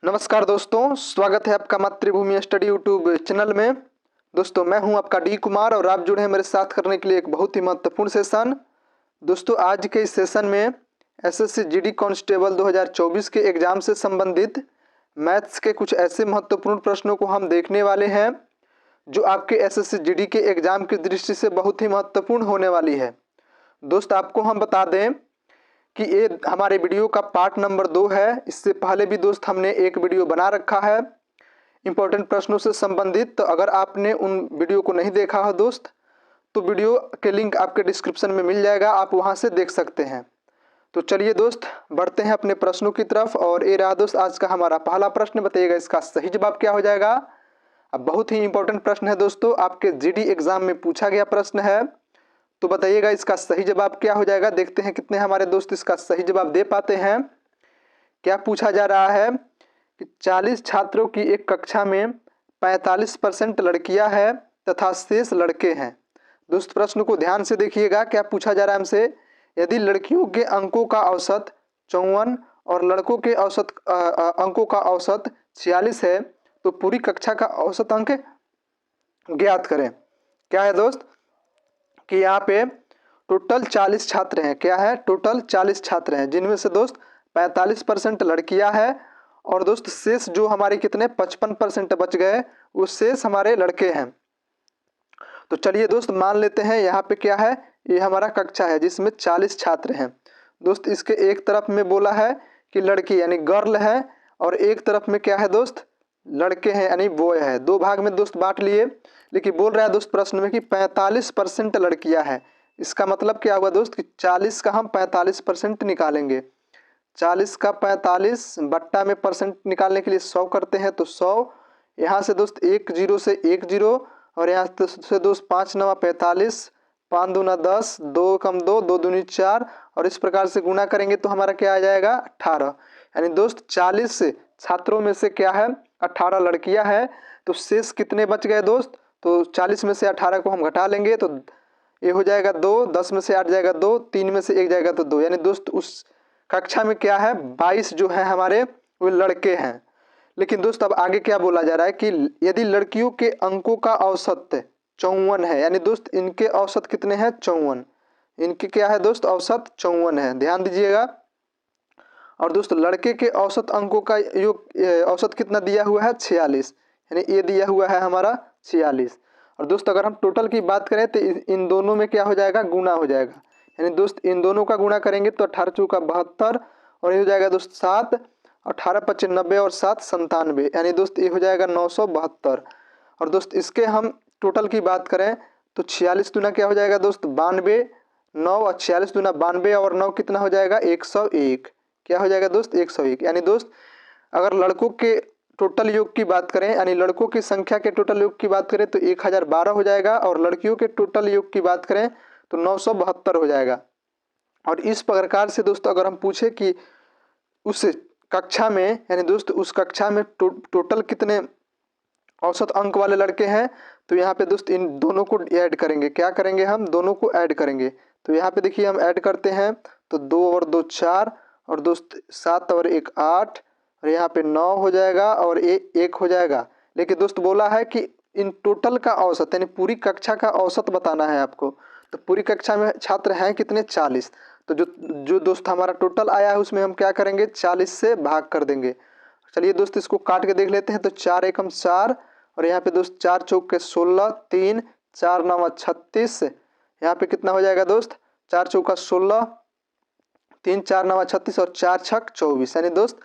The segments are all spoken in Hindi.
नमस्कार दोस्तों, स्वागत है आपका मातृभूमि स्टडी यूट्यूब चैनल में। दोस्तों मैं हूं आपका डी कुमार और आप जुड़े हैं मेरे साथ करने के लिए एक बहुत ही महत्वपूर्ण सेशन। दोस्तों आज के इस सेशन में एसएससी जीडी कांस्टेबल 2024 के एग्जाम से संबंधित मैथ्स के कुछ ऐसे महत्वपूर्ण प्रश्नों को हम देखने वाले हैं जो आपके एसएससी जीडी के एग्जाम की दृष्टि से बहुत ही महत्वपूर्ण होने वाली है। दोस्त आपको हम बता दें कि ये हमारे वीडियो का पार्ट नंबर 2 है। इससे पहले भी दोस्त हमने एक वीडियो बना रखा है इंपॉर्टेंट प्रश्नों से संबंधित। तो अगर आपने उन वीडियो को नहीं देखा हो दोस्त तो वीडियो के लिंक आपके डिस्क्रिप्शन में मिल जाएगा, आप वहां से देख सकते हैं। तो चलिए दोस्त बढ़ते हैं अपने प्रश्नों की तरफ। और ये रहा दोस्त आज का हमारा पहला प्रश्न, बताइएगा इसका सही जवाब क्या हो जाएगा। अब बहुत ही इंपॉर्टेंट प्रश्न है दोस्तों, आपके जीडी एग्जाम में पूछा गया प्रश्न है, तो बताइएगा इसका सही जवाब क्या हो जाएगा। देखते हैं कितने हमारे दोस्त इसका सही जवाब दे पाते हैं। क्या पूछा जा रहा है कि 40 छात्रों की एक कक्षा में 45% लड़कियां हैं तथा शेष लड़के हैं। दोस्त प्रश्न को ध्यान से देखिएगा, क्या पूछा जा रहा है हमसे, यदि लड़कियों के अंकों का औसत 54 और लड़कों के औसत अंकों का औसत 46 है तो पूरी कक्षा का औसत अंक ज्ञात करें। क्या है दोस्त कि यहाँ पे टोटल 40 छात्र हैं। क्या है, टोटल 40 छात्र हैं जिनमें से दोस्त 45% लड़कियां हैं और दोस्त शेष जो हमारे कितने 55% बच गए वो शेष हमारे लड़के हैं। तो चलिए दोस्त मान लेते हैं यहाँ पे क्या है, ये हमारा कक्षा है जिसमें 40 छात्र हैं। दोस्त इसके एक तरफ में बोला है कि लड़की यानी गर्ल है और एक तरफ में क्या है दोस्त, लड़के हैं यानी बॉय है। दो भाग में दोस्त बांट लिए, लेकिन बोल रहा है दोस्त प्रश्न में कि 45% लड़कियां हैं। इसका मतलब क्या हुआ दोस्त कि 40 का हम 45% निकालेंगे। 40 का 45 बट्टा में परसेंट निकालने के लिए 100 करते हैं, तो 100 यहाँ से दोस्त 1 0 से 1 0 और यहाँ से दोस्त 5 9 45, 5 दूना 10, 2 कम 2, 2 दूनी 4 और इस प्रकार से गुना करेंगे तो हमारा क्या आ जाएगा 18। यानी दोस्त 40 छात्रों में से क्या है 18 लड़कियां हैं। तो शेष कितने बच गए दोस्त, तो 40 में से 18 को हम घटा लेंगे तो ये हो जाएगा 2, 10 में से 8 जाएगा 2, 3 में से 1 जाएगा तो 2। यानी दोस्त उस कक्षा में क्या है 22 जो है हमारे वो लड़के हैं। लेकिन दोस्त अब आगे क्या बोला जा रहा है कि यदि लड़कियों के अंकों का औसत 54 है, यानी दोस्त इनके औसत कितने हैं 54, इनके क्या है दोस्त औसत 54 है, ध्यान दीजिएगा। और दोस्त लड़के के औसत अंकों का योग औसत कितना दिया हुआ है 46, यानी ये दिया हुआ है हमारा 46। और दोस्त अगर हम टोटल की बात करें तो इन दोनों में क्या हो जाएगा गुना हो जाएगा। यानी दोस्त इन दोनों का गुणा करेंगे तो 18 चौका 72 और ये हो जाएगा दोस्त 7, 18 25 90 और 7 97, यानी दोस्त ये हो जाएगा 972। और दोस्त इसके हम टोटल की बात करें तो 46 दूना क्या हो जाएगा दोस्त 92, 9 और 46 दूना 92 और 9 कितना हो जाएगा 101। क्या हो जाएगा दोस्त 101। यानी दोस्त अगर लड़कों के टोटल योग की बात करें यानी लड़कों की संख्या के टोटल योग की बात करें तो 1012 हो जाएगा और लड़कियों के टोटल योग की बात करें तो 972 हो जाएगा। और इस प्रकार से दोस्तों अगर हम पूछे कि उस कक्षा में यानी दोस्त उस कक्षा में टोटल कितने औसत अंक वाले लड़के हैं तो यहाँ पे दोस्त इन दोनों को ऐड करेंगे। क्या करेंगे, हम दोनों को ऐड करेंगे। तो यहाँ पे देखिए हम ऐड करते हैं तो 2 और 2 4 और दोस्त 7 और 1 8 और यहाँ पे 9 हो जाएगा और 1 हो जाएगा। लेकिन दोस्त बोला है कि इन टोटल का औसत यानी पूरी कक्षा का औसत बताना है आपको। तो पूरी कक्षा में छात्र हैं कितने 40, तो जो दोस्त हमारा टोटल आया है उसमें हम क्या करेंगे 40 से भाग कर देंगे। चलिए दोस्त इसको काट के देख लेते हैं तो 4 एकम 4 और यहाँ पे दोस्त 4 चौक के 16, 3 4 9 36, यहाँ पे कितना हो जाएगा दोस्त 4 चौका 16, 3 4 9 36 और 4 छक 24, यानी दोस्त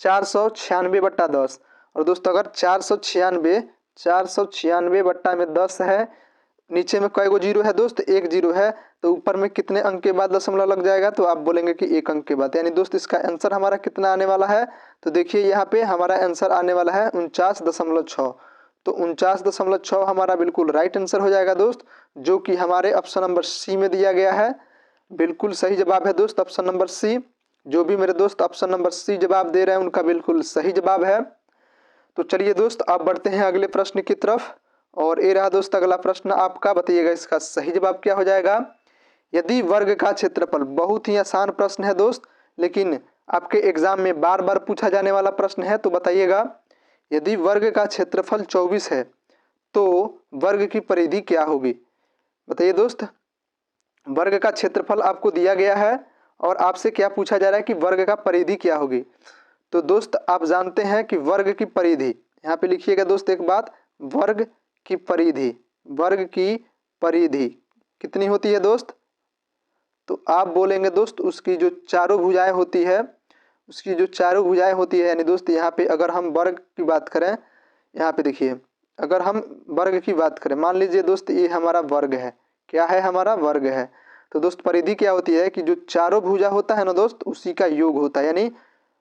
496 बट्टा 10। और दोस्त अगर 496 बट्टा में 10 है, नीचे में कई गो जीरो है दोस्त, एक जीरो है, तो ऊपर में कितने अंक के बाद दशमलव लग जाएगा, तो आप बोलेंगे कि 1 अंक के बाद। यानी दोस्त इसका आंसर हमारा कितना आने वाला है, तो देखिए यहाँ पे हमारा आंसर आने वाला है 49.6। तो 49.6 हमारा बिल्कुल राइट आंसर हो जाएगा दोस्त, जो कि हमारे ऑप्शन नंबर सी में दिया गया है। बिल्कुल सही जवाब है दोस्त ऑप्शन नंबर सी। जो भी मेरे दोस्त ऑप्शन नंबर सी जवाब दे रहे हैं उनका बिल्कुल सही जवाब है। तो चलिए दोस्त अब बढ़ते हैं अगले प्रश्न की तरफ। और ये रहा दोस्त अगला प्रश्न आपका, बताइएगा इसका सही जवाब क्या हो जाएगा। यदि वर्ग का क्षेत्रफल, बहुत ही आसान प्रश्न है दोस्त, लेकिन आपके एग्जाम में बार बार पूछा जाने वाला प्रश्न है। तो बताइएगा, यदि वर्ग का क्षेत्रफल 24 है तो वर्ग की परिधि क्या होगी? बताइए दोस्त, वर्ग का क्षेत्रफल आपको दिया गया है और आपसे क्या पूछा जा रहा है कि वर्ग का परिधि क्या होगी। तो दोस्त आप जानते हैं कि वर्ग की परिधि, यहाँ पे लिखिएगा दोस्त एक बात, वर्ग की परिधि, वर्ग की परिधि कितनी होती है दोस्त? तो आप बोलेंगे दोस्त उसकी जो चारों भुजाएं होती है, उसकी जो चारों भुजाएं होती है, यानी दोस्त यहाँ पे अगर हम वर्ग की बात करें, यहाँ पे देखिए अगर हम वर्ग की बात करें, मान लीजिए दोस्त ये हमारा वर्ग है, क्या है? हमारा वर्ग है। तो दोस्त परिधि क्या होती है कि जो चारों भुजा होता है ना दोस्त, उसी का योग होता है, यानी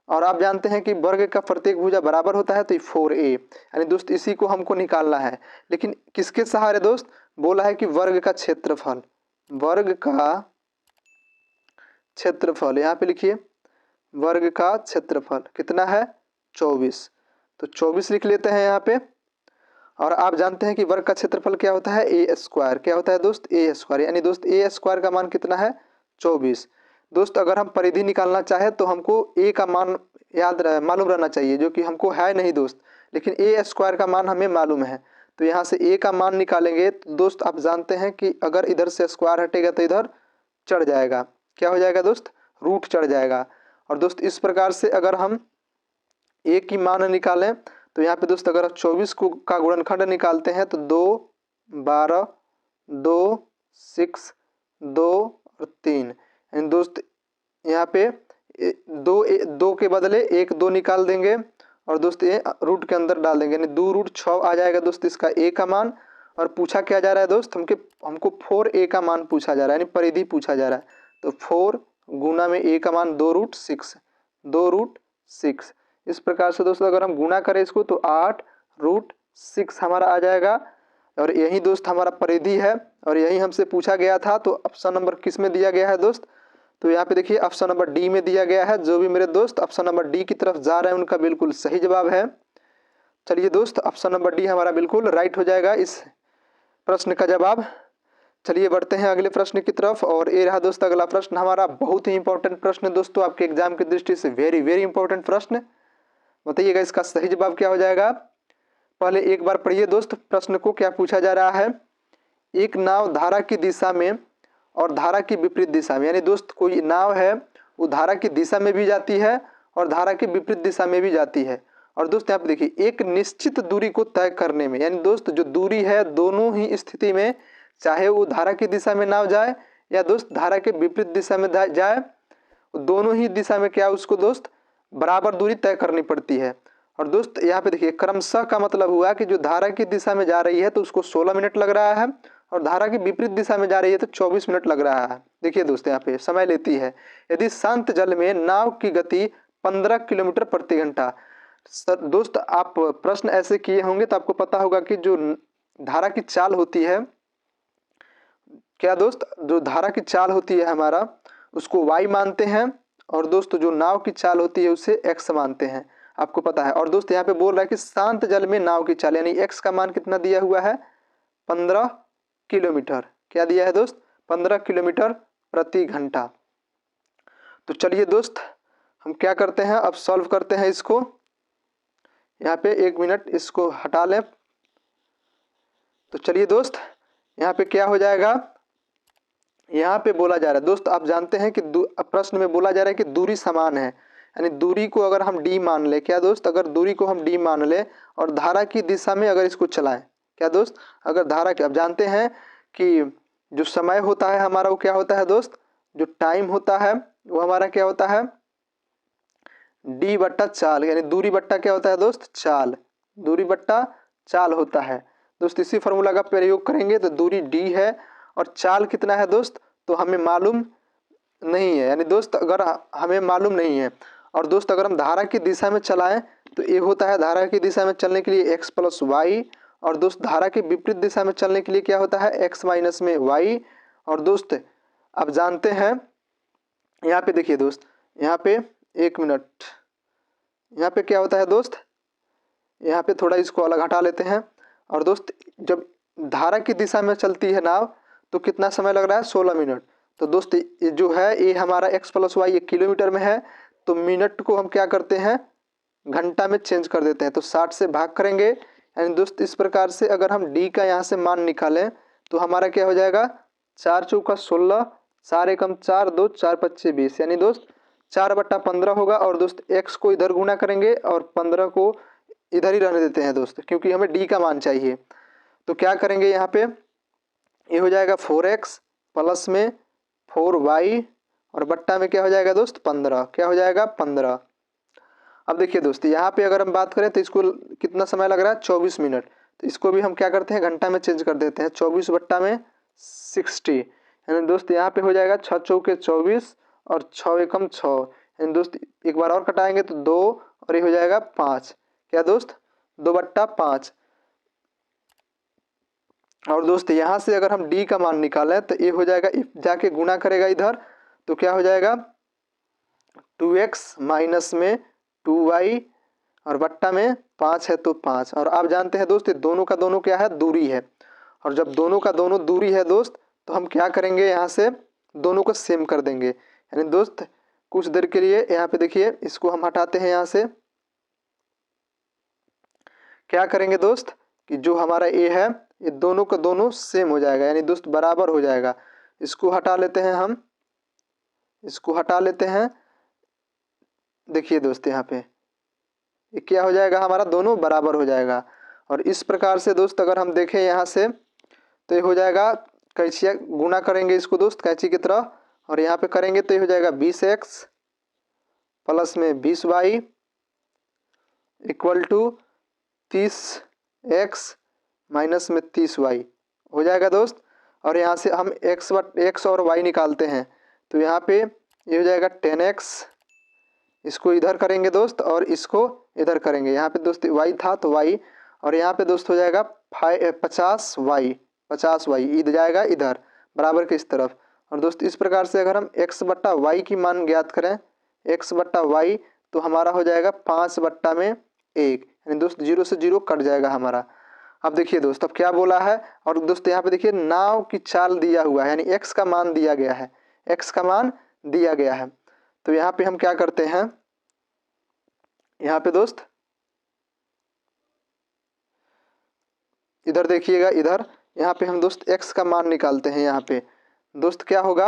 और आप जानते हैं कि वर्ग का प्रत्येक भुजा बराबर होता है, तो 4a, यानी दोस्त इसी को हमको निकालना है। लेकिन किसके सहारे दोस्त? बोला है कि वर्ग का क्षेत्रफल, वर्ग का क्षेत्रफल, यहाँ पे लिखिए वर्ग का क्षेत्रफल कितना है? 24। तो 24 लिख लेते हैं यहाँ पे। और आप जानते हैं कि वर्ग का क्षेत्रफल क्या होता है? ए स्क्वायर। क्या होता है दोस्त? ए स्क्वायर, यानी दोस्त ए स्क्वायर का मान कितना है? 24। दोस्त अगर हम परिधि निकालना चाहे तो हमको ए का मान मालूम रहना चाहिए, जो कि हमको है नहीं दोस्त, लेकिन ए स्क्वायर का मान हमें मालूम है। तो यहाँ से ए का मान निकालेंगे तो दोस्त आप जानते हैं कि अगर इधर से स्क्वायर हटेगा तो इधर चढ़ जाएगा, क्या हो जाएगा दोस्त? रूट चढ़ जाएगा। और दोस्त इस प्रकार से अगर हम ए की मान निकालें तो यहाँ पे दोस्त अगर 24 को का गुणनखंड निकालते हैं तो 2, 12, 2, 6, 2 और 3, यानी दोस्त यहाँ पे दो के बदले 1 2 निकाल देंगे और दोस्त ये रूट के अंदर डाल देंगे, यानी 2 रूट 6 आ जाएगा दोस्त इसका ए का मान। और पूछा क्या जा रहा है दोस्त? हमको 4a का मान पूछा जा रहा है, यानी परिधि पूछा जा रहा है। तो 4 गुना में a का मान 2 रूट 6, 2 रूट 6। इस प्रकार से दोस्तों अगर हम गुना करें इसको तो 8 रूट 6 हमारा आ जाएगा। और यही दोस्त हमारा परिधि है और यही हमसे पूछा गया था। तो ऑप्शन नंबर किस में दिया गया है दोस्त? तो यहाँ पे देखिए ऑप्शन नंबर डी में दिया गया है। जो भी मेरे दोस्त ऑप्शन नंबर डी की तरफ जा रहे हैं उनका बिल्कुल सही जवाब है। चलिए दोस्त ऑप्शन नंबर डी हमारा बिल्कुल राइट हो जाएगा इस प्रश्न का जवाब। चलिए बढ़ते हैं अगले प्रश्न की तरफ। और ये रहा दोस्त अगला प्रश्न हमारा, बहुत ही इंपॉर्टेंट प्रश्न दोस्तों, आपके एग्जाम की दृष्टि से वेरी वेरी इंपॉर्टेंट प्रश्न। बताइएगा इसका सही जवाब क्या हो जाएगा। पहले एक बार पढ़िए दोस्त प्रश्न को, क्या पूछा जा रहा है। एक नाव धारा की दिशा में और धारा की विपरीत दिशा में, यानी दोस्त कोई नाव है वो धारा की दिशा में भी जाती है और धारा की विपरीत दिशा में भी जाती है। और दोस्त यहाँ पे देखिए एक निश्चित दूरी को तय करने में, यानी दोस्त जो दूरी है दोनों ही स्थिति में, चाहे वो धारा की दिशा में नाव जाए या दोस्त धारा के विपरीत दिशा में जाए, दोनों ही दिशा में क्या उसको दोस्त बराबर दूरी तय करनी पड़ती है। और दोस्त यहाँ पे देखिए क्रमशः का मतलब हुआ कि जो धारा की दिशा में जा रही है तो उसको 16 मिनट लग रहा है और धारा की विपरीत दिशा में जा रही है तो 24 मिनट लग रहा है। देखिए दोस्त यहाँ पे समय लेती है। यदि शांत जल में नाव की गति 15 किलोमीटर प्रति घंटा। दोस्त आप प्रश्न ऐसे किए होंगे तो आपको पता होगा कि जो धारा की चाल होती है, क्या दोस्त, जो धारा की चाल होती है हमारा उसको y मानते हैं और दोस्त जो नाव की चाल होती है उसे x मानते हैं, आपको पता है। और दोस्त यहाँ पे बोल रहा है कि शांत जल में नाव की चाल, यानी x का मान कितना दिया हुआ है? 15 किलोमीटर। क्या दिया है दोस्त? 15 किलोमीटर प्रति घंटा। तो चलिए दोस्त हम क्या करते हैं, अब सॉल्व करते हैं इसको। यहाँ पे 1 मिनट इसको हटा लें। तो चलिए दोस्त यहाँ पे क्या हो जाएगा, यहाँ पे बोला जा रहा है दोस्त, आप जानते हैं कि प्रश्न में बोला जा रहा है कि दूरी समान है, यानी दूरी को अगर हम d मान ले, क्या दोस्त, अगर दूरी को हम d मान ले और धारा की दिशा में अगर इसको चलाएं, क्या दोस्त, अगर धारा के, अब जानते हैं कि जो समय होता है हमारा वो क्या होता है दोस्त, जो टाइम होता है वो हमारा क्या होता है, d बट्टा चाल, यानी दूरी बट्टा क्या होता है दोस्त, चाल, दूरी बट्टा चाल होता है दोस्त। इसी फॉर्मूला का प्रयोग करेंगे तो दूरी d है और चाल कितना है दोस्त, तो हमें मालूम नहीं है, यानी दोस्त अगर हमें मालूम नहीं है। और दोस्त अगर हम धारा की दिशा में चलाएं तो ये होता है धारा की दिशा में चलने के लिए x प्लस वाई, और दोस्त धारा के विपरीत दिशा में चलने के लिए क्या होता है, x माइनस में y। और दोस्त अब जानते हैं यहाँ पे देखिए दोस्त, यहाँ पे 1 मिनट, यहाँ पे क्या होता है दोस्त, यहाँ पे थोड़ा इसको अलग हटा लेते हैं। और दोस्त जब धारा की दिशा में चलती है नाव तो कितना समय लग रहा है, 16 मिनट। तो दोस्त ये जो है ये हमारा x प्लस वाई 1 किलोमीटर में है, तो मिनट को हम क्या करते हैं, घंटा में चेंज कर देते हैं। तो 60 से भाग करेंगे, यानी दोस्त इस प्रकार से अगर हम डी का यहाँ से मान निकालें तो हमारा क्या हो जाएगा, 4 चौका 16, 4 एकम 4, 2 4 पच्चे 20, यानी दोस्त 4/15 होगा। और दोस्त x को इधर गुना करेंगे और 15 को इधर ही रहने देते हैं दोस्त, क्योंकि हमें d का मान चाहिए। तो क्या करेंगे यहाँ पे, ये हो जाएगा 4x प्लस में 4y और बट्टा में क्या हो जाएगा दोस्त 15, क्या हो जाएगा 15। अब देखिए दोस्त यहाँ पे अगर हम बात करें तो इसको कितना समय लग रहा है, 24 मिनट। तो इसको भी हम क्या करते हैं, घंटा में चेंज कर देते हैं, 24 बट्टा में 60, यानी दोस्त यहाँ पे हो जाएगा 6 चौके 24 और 6 एकम 6, यानी दोस्त एक बार और कटाएंगे तो 2 और ये हो जाएगा 5, क्या दोस्त 2/5। और दोस्त यहाँ से अगर हम d का मान निकालें तो ये हो जाएगा, जाके गुना करेगा इधर तो क्या हो जाएगा 2x माइनस में 2y और बट्टा में 5 है तो 5। और आप जानते हैं दोस्त दोनों का दोनों क्या है, दूरी है। और जब दोनों का दोनों दूरी है दोस्त तो हम क्या करेंगे, यहाँ से दोनों को सेम कर देंगे। यानी दोस्त कुछ देर के लिए यहाँ पे देखिए इसको हम हटाते हैं, यहाँ से क्या करेंगे दोस्त कि जो हमारा a है ये दोनों का दोनों सेम हो जाएगा, यानी दोस्त बराबर हो जाएगा। इसको हटा लेते हैं हम, इसको हटा लेते हैं। देखिए दोस्त यहाँ पे ये क्या हो जाएगा, हमारा दोनों बराबर हो जाएगा। और इस प्रकार से दोस्त अगर हम देखें यहाँ से तो ये हो जाएगा, कैंचिया गुना करेंगे इसको दोस्त कैंची की तरह, और यहाँ पे करेंगे तो ये हो जाएगा 20x प्लस में 20y equal to 30x minus में 30y हो जाएगा दोस्त। और यहाँ से हम x और y निकालते हैं तो यहाँ पे ये हो जाएगा 10x, इसको इधर करेंगे दोस्त और इसको इधर करेंगे, यहाँ पे दोस्त y था तो y, और यहाँ पे दोस्त हो जाएगा 50y इधर जाएगा इधर बराबर के इस तरफ। और दोस्त इस प्रकार से अगर हम x/y की मान ज्ञात करें, x/y तो हमारा हो जाएगा 5/1, यानी दोस्त 0 से 0 कट जाएगा हमारा। अब देखिए दोस्त अब क्या बोला है, और दोस्त यहाँ पे देखिए नाव की चाल दिया हुआ है, यानी x का मान दिया गया है, x का मान दिया गया है। तो यहाँ पे हम क्या करते हैं, यहाँ पे दोस्त इधर देखिएगा, इधर यहाँ पे हम दोस्त x का मान निकालते हैं। यहाँ पे दोस्त क्या होगा,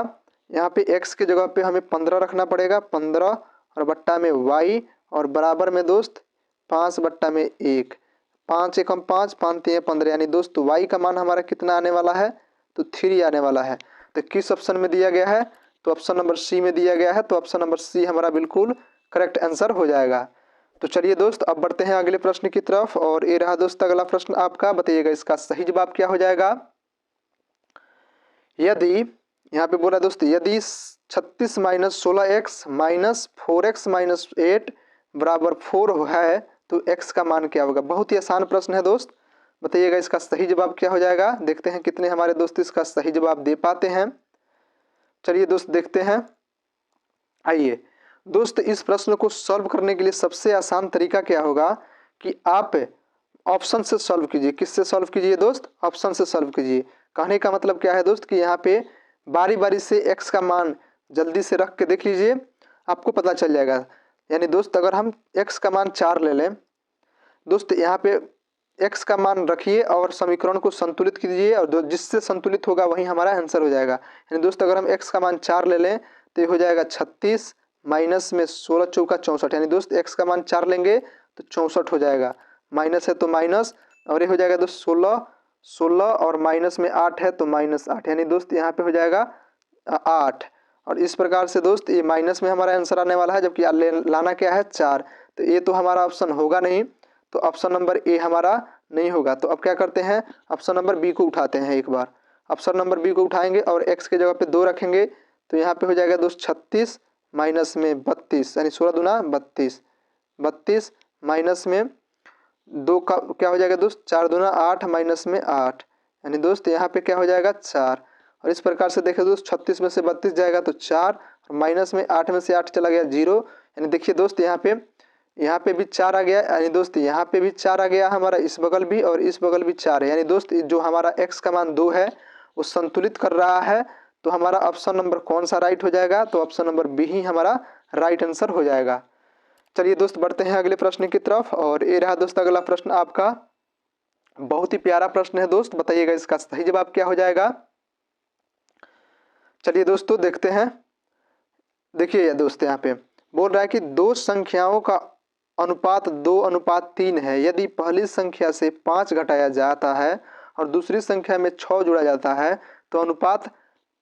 यहाँ पे x के जगह पे हमें 15 रखना पड़ेगा, 15 और बट्टा में y और बराबर में दोस्त 5/1, 5 एकम 5, 5 3 15, यानी दोस्त y का मान हमारा कितना आने वाला है, तो 3 आने वाला है। तो किस ऑप्शन में दिया गया है, तो ऑप्शन नंबर सी में दिया गया है। तो ऑप्शन नंबर सी हमारा बिल्कुल करेक्ट आंसर हो जाएगा। तो चलिए दोस्त अब बढ़ते हैं अगले प्रश्न की तरफ, और ये रहा दोस्त अगला प्रश्न आपका, बताइएगा इसका सही जवाब क्या हो जाएगा। यदि यहाँ पे बोला दोस्त, यदि 36 minus 16x minus 4x minus 8 बराबर 4 है तो x का मान क्या होगा। बहुत ही आसान प्रश्न है दोस्त, बताइएगा इसका सही जवाब क्या हो जाएगा। देखते हैं कितने हमारे दोस्त इसका सही जवाब दे पाते हैं। चलिए दोस्त देखते हैं। आइए दोस्त इस प्रश्न को सॉल्व करने के लिए सबसे आसान तरीका क्या होगा कि आप ऑप्शन से सॉल्व कीजिए। किससे सॉल्व कीजिए दोस्त, ऑप्शन से सॉल्व कीजिए। कहने का मतलब क्या है दोस्त कि यहाँ पे बारी बारी से x का मान जल्दी से रख के देख लीजिए, आपको पता चल जाएगा। यानी दोस्त अगर हम x का मान 4 ले लें दोस्त, यहाँ पे x का मान रखिए और समीकरण को संतुलित कीजिए, और जिससे संतुलित होगा वही हमारा आंसर हो जाएगा। यानी दोस्त अगर हम x का मान 4 ले लें तो ये हो जाएगा 36 माइनस में 16 चौका 64, यानी दोस्त x का मान 4 लेंगे तो 64 हो जाएगा, माइनस है तो माइनस, और ये हो जाएगा दोस्त 16 और माइनस में 8 है तो -8, यानी दोस्त यहाँ पे हो जाएगा 8। और इस प्रकार से दोस्त ये माइनस में हमारा आंसर आने वाला है, जबकि लाना क्या है 4। तो ये तो हमारा ऑप्शन होगा नहीं, तो ऑप्शन नंबर ए हमारा नहीं होगा। तो अब क्या करते हैं, ऑप्शन नंबर बी को उठाते हैं एक बार। ऑप्शन नंबर बी को उठाएंगे और x के जगह पे 2 रखेंगे तो यहाँ पे हो जाएगा दोस्त 36 माइनस में 32, यानी 16 दूना 32, 32 माइनस में 2 का क्या हो जाएगा दोस्त 4 दूना 8 माइनस में 8, यानी दोस्त यहाँ पे क्या हो जाएगा 4। और इस प्रकार से देखें दोस्त 36 में से 32 जाएगा तो 4, और माइनस में 8 में से 8 चला गया 0, यानी देखिए दोस्त यहाँ पे भी 4 आ गया, यानी दोस्त यहाँ पे भी 4 आ गया हमारा, इस बगल भी और इस बगल भी 4 है। यानी दोस्त जो हमारा x का मान 2 है वो संतुलित कर रहा है। तो हमारा ऑप्शन नंबर कौन सा राइट हो जाएगा, तो ऑप्शन नंबर बी ही हमारा राइट आंसर हो जाएगा। चलिए दोस्त बढ़ते हैं अगले प्रश्न की तरफ। और ये रहा दोस्त अगला प्रश्न आपका, बहुत ही प्यारा प्रश्न है दोस्त, बताइएगा इसका सही जवाब क्या हो जाएगा। चलिए दोस्तों देखते हैं। देखिए ये दोस्त यहाँ पे बोल रहा है कि दो संख्याओं का अनुपात 2:3 है। यदि पहली संख्या से 5 घटाया जाता है और दूसरी संख्या में 6 जोड़ा जाता है तो अनुपात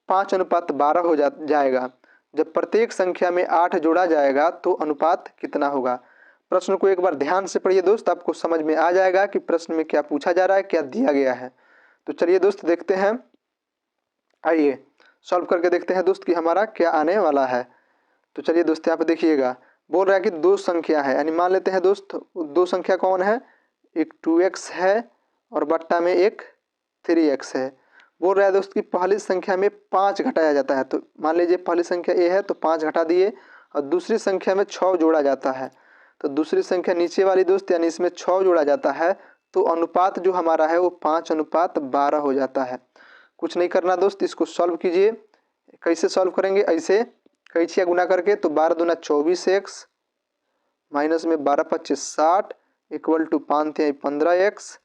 5:12 हो जाएगा। जब प्रत्येक संख्या में 8 जोड़ा जाएगा तो अनुपात कितना होगा। प्रश्न को एक बार ध्यान से पढ़िए दोस्त, आपको समझ में आ जाएगा कि प्रश्न में क्या पूछा जा रहा है, क्या दिया गया है। तो चलिए दोस्त देखते हैं, आइए सॉल्व करके देखते हैं दोस्त कि हमारा क्या आने वाला है। तो चलिए दोस्त यहाँ पे देखिएगा, बोल रहा है कि दो संख्या है, यानी मान लेते हैं दोस्त दो संख्या कौन है, एक 2x है और बट्टा में एक 3x है। बोल रहा है दोस्त कि पहली संख्या में 5 घटाया जाता है। तो मान लीजिए पहली संख्या a है तो 5 घटा दिए, और दूसरी संख्या में 6 जोड़ा जाता है। तो दूसरी संख्या नीचे वाली दोस्त यानी इसमें 6 जोड़ा जाता है, तो अनुपात जो हमारा है वो 5:12 हो जाता है। कुछ नहीं करना दोस्त, इसको सॉल्व कीजिए। कैसे सॉल्व करेंगे, ऐसे कैचिया गुना करके, तो 12 दूना 24x माइनस में 12 25 60 इक्वल टू 5 3 15x,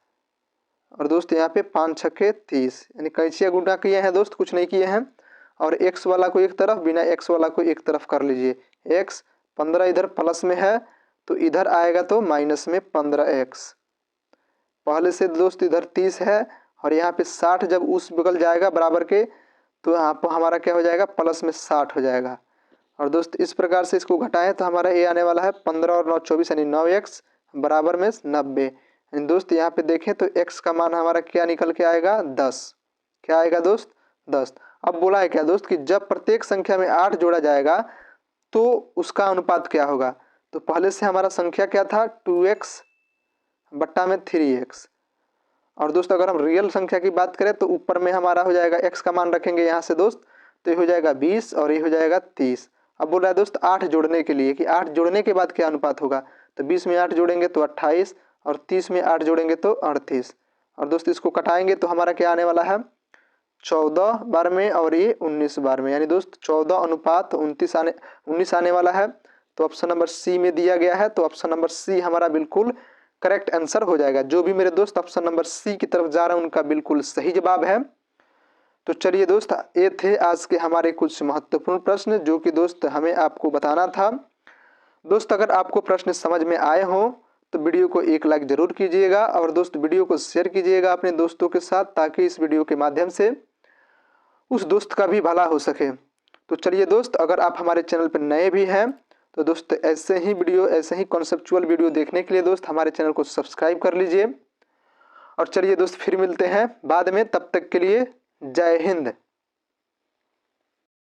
और दोस्त यहाँ पे 5 छक्के 30, यानी कैचिया गुना किए हैं दोस्त, कुछ नहीं किए हैं। और x वाला को एक तरफ, बिना x वाला को एक तरफ कर लीजिए। x 15 इधर प्लस में है तो इधर आएगा तो माइनस में 15x। पहले से दोस्त इधर 30 है और यहाँ पे 60 जब उस बगल जाएगा बराबर के, तो यहाँ पर हमारा क्या हो जाएगा, प्लस में 60 हो जाएगा। और दोस्त इस प्रकार से इसको घटाएं तो हमारा ये आने वाला है 15 और 9 24, यानी 9x बराबर में 90। दोस्त यहाँ पे देखें तो x का मान हमारा क्या निकल के आएगा, 10। क्या आएगा दोस्त, 10। अब बोला है क्या दोस्त कि जब प्रत्येक संख्या में 8 जोड़ा जाएगा तो उसका अनुपात क्या होगा। तो पहले से हमारा संख्या क्या था, 2x बट्टा में 3x। और दोस्त अगर हम रियल संख्या की बात करें तो ऊपर में हमारा हो जाएगा x का मान रखेंगे यहाँ से दोस्त, तो ये हो जाएगा 20 और ये हो जाएगा 30। अब बोल रहा है दोस्त 8 जोड़ने के लिए कि 8 जोड़ने के बाद क्या अनुपात होगा। तो 20 में 8 जोड़ेंगे तो 28 और 30 में 8 जोड़ेंगे तो 38। और दोस्त इसको कटाएंगे तो हमारा क्या आने वाला है, 14 बार में और ये 19 बार में, यानी दोस्त 14:29 आने वाला है। तो ऑप्शन नंबर सी में दिया गया है, तो ऑप्शन नंबर सी हमारा बिल्कुल करेक्ट आंसर हो जाएगा। जो भी मेरे दोस्त ऑप्शन नंबर सी की तरफ जा रहे हैं उनका बिल्कुल सही जवाब है। तो चलिए दोस्त ये थे आज के हमारे कुछ महत्वपूर्ण प्रश्न जो कि दोस्त हमें आपको बताना था। दोस्त अगर आपको प्रश्न समझ में आए हों तो वीडियो को एक लाइक जरूर कीजिएगा, और दोस्त वीडियो को शेयर कीजिएगा अपने दोस्तों के साथ, ताकि इस वीडियो के माध्यम से उस दोस्त का भी भला हो सके। तो चलिए दोस्त अगर आप हमारे चैनल पर नए भी हैं तो दोस्त ऐसे ही कॉन्सेप्चुअल वीडियो देखने के लिए दोस्त हमारे चैनल को सब्सक्राइब कर लीजिए। और चलिए दोस्त फिर मिलते हैं बाद में, तब तक के लिए जय हिंद।